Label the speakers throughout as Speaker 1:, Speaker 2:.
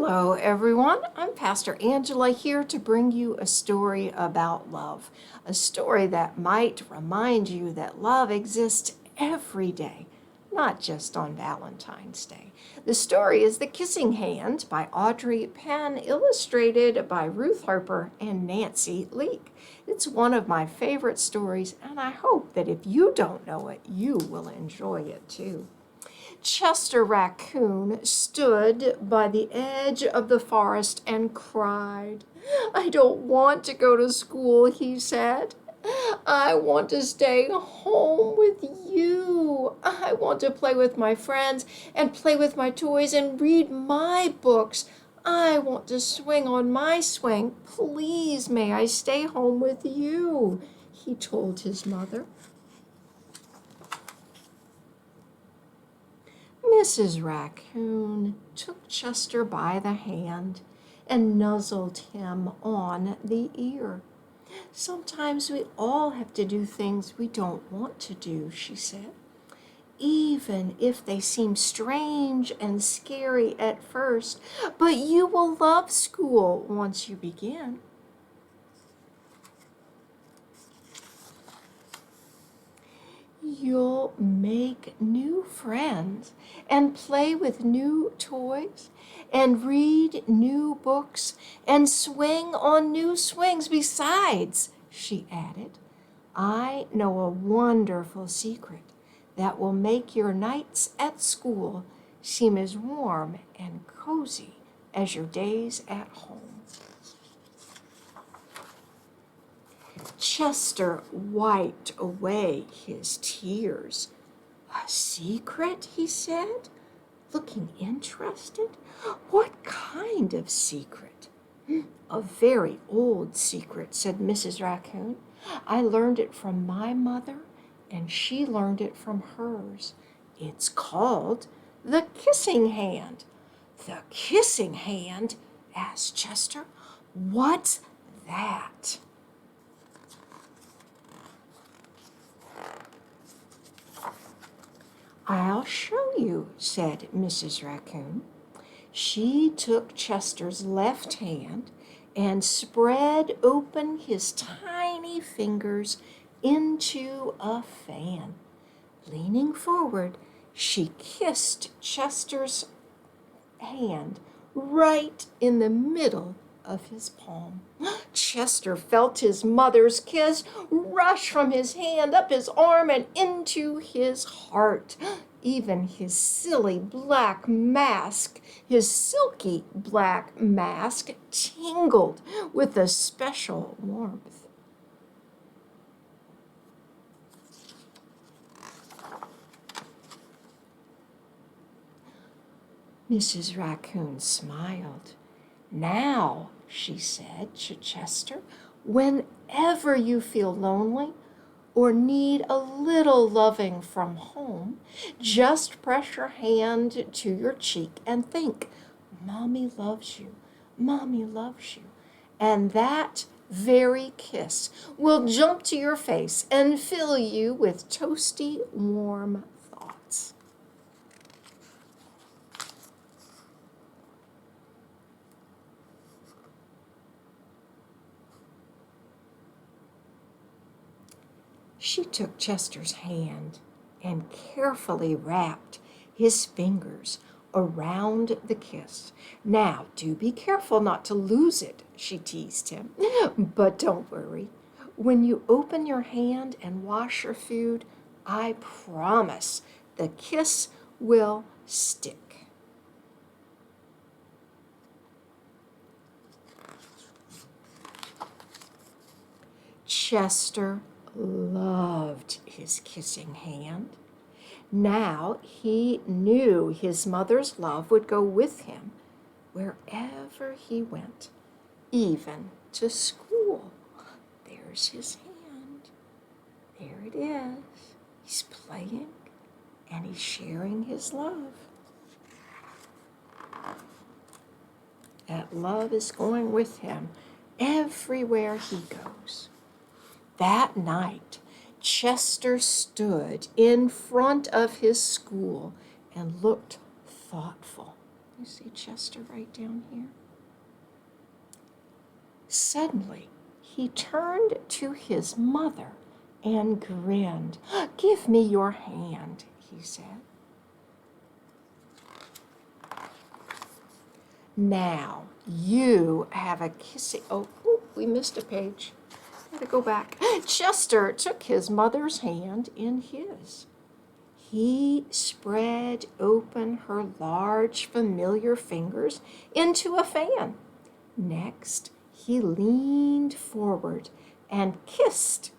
Speaker 1: Hello, everyone. I'm Pastor Angela here to bring you a story about love, a story that might remind you that love exists every day, not just on Valentine's Day. The story is The Kissing Hand by Audrey Penn, illustrated by Ruth Harper and Nancy Leake. It's one of my favorite stories, and I hope that if you don't know it, you will enjoy it too. Chester Raccoon stood by the edge of the forest and cried. "I don't want to go to school," he said. "I want to stay home with you. I want to play with my friends and play with my toys and read my books. I want to swing on my swing. Please, may I stay home with you?" he told his mother. Mrs. Raccoon took Chester by the hand and nuzzled him on the ear. "Sometimes we all have to do things we don't want to do," she said, "even if they seem strange and scary at first. But you will love school once you begin." "You'll make new friends and play with new toys and read new books and swing on new swings. Besides," she added, "I know a wonderful secret that will make your nights at school seem as warm and cozy as your days at home." Chester wiped away his tears. "A secret?" he said, looking interested. "What kind of secret?" "A very old secret," said Mrs. Raccoon. "I learned it from my mother, and she learned it from hers. It's called the Kissing Hand." "The Kissing Hand?" asked Chester. "What's that?" "I'll show you," said Mrs. Raccoon. She took Chester's left hand and spread open his tiny fingers into a fan. Leaning forward, she kissed Chester's hand right in the middle of his palm. Chester felt his mother's kiss rush from his hand up his arm and into his heart. Even his silky black mask tingled with a special warmth. Mrs. Raccoon smiled. "Now," she said to Chester, "whenever you feel lonely or need a little loving from home, just press your hand to your cheek and think, 'Mommy loves you, Mommy loves you.' And that very kiss will jump to your face and fill you with toasty, warm thoughts." She took Chester's hand and carefully wrapped his fingers around the kiss. "Now, do be careful not to lose it," she teased him. "But don't worry. When you open your hand and wash your food, I promise the kiss will stick." Chester loved his kissing hand. Now he knew his mother's love would go with him wherever he went, even to school. There's his hand. There it is. He's playing and he's sharing his love. That love is going with him everywhere he goes. That night, Chester stood in front of his school and looked thoughtful. You see Chester right down here? Suddenly, he turned to his mother and grinned. "Give me your hand," he said. "Now you have a kissing." Oh, we missed a page. Gotta go back. Chester took his mother's hand in his. He spread open her large, familiar fingers into a fan. Next, he leaned forward and kissed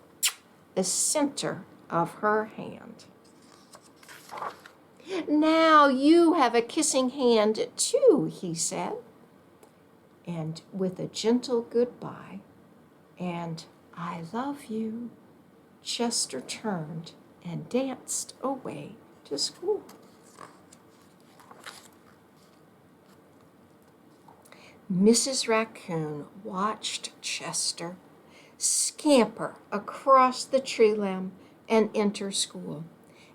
Speaker 1: the center of her hand. "Now you have a kissing hand too," he said. And with a gentle goodbye and "I love you," Chester turned and danced away to school. Mrs. Raccoon watched Chester scamper across the tree limb and enter school.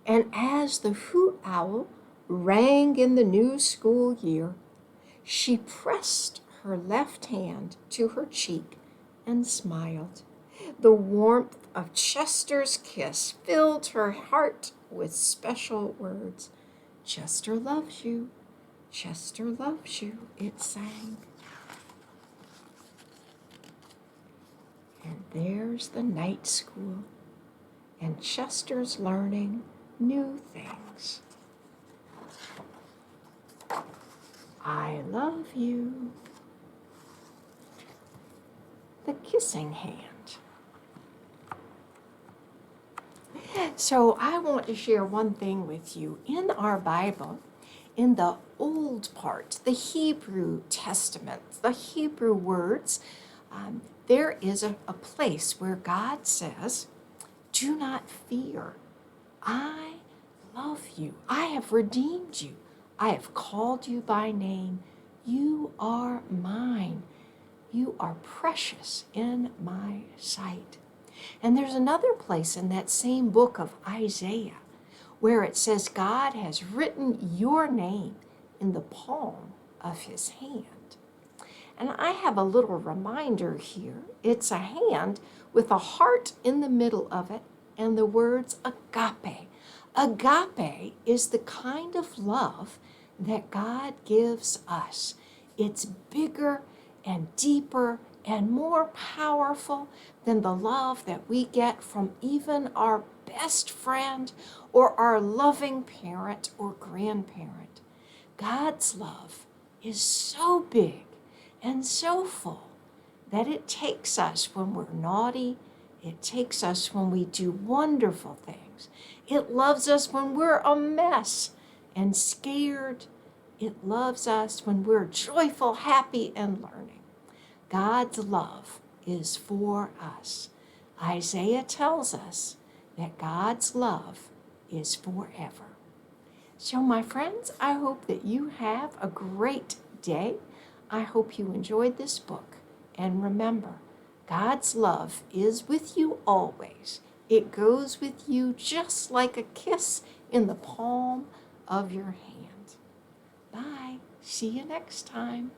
Speaker 1: And as the hoot owl rang in the new school year, she pressed her left hand to her cheek and smiled. The warmth of Chester's kiss filled her heart with special words. "Chester loves you, Chester loves you," it sang. And there's the night school, and Chester's learning new things. "I love you." The kissing hand. So I want to share one thing with you. In our Bible, in the old part, the Hebrew Testament, the Hebrew words, there is a place where God says, "Do not fear. I love you. I have redeemed you. I have called you by name. You are mine. You are precious in my sight." And there's another place in that same book of Isaiah where it says God has written your name in the palm of his hand. And I have a little reminder here. It's a hand with a heart in the middle of it and the words agape. Agape is the kind of love that God gives us. It's bigger and deeper and more powerful than the love that we get from even our best friend or our loving parent or grandparent. God's love is so big and so full that it takes us when we're naughty. It takes us when we do wonderful things. It loves us when we're a mess and scared. It loves us when we're joyful, happy, and learning. God's love is for us. Isaiah tells us that God's love is forever. So, my friends, I hope that you have a great day. I hope you enjoyed this book. And remember, God's love is with you always. It goes with you just like a kiss in the palm of your hand. Bye. See you next time.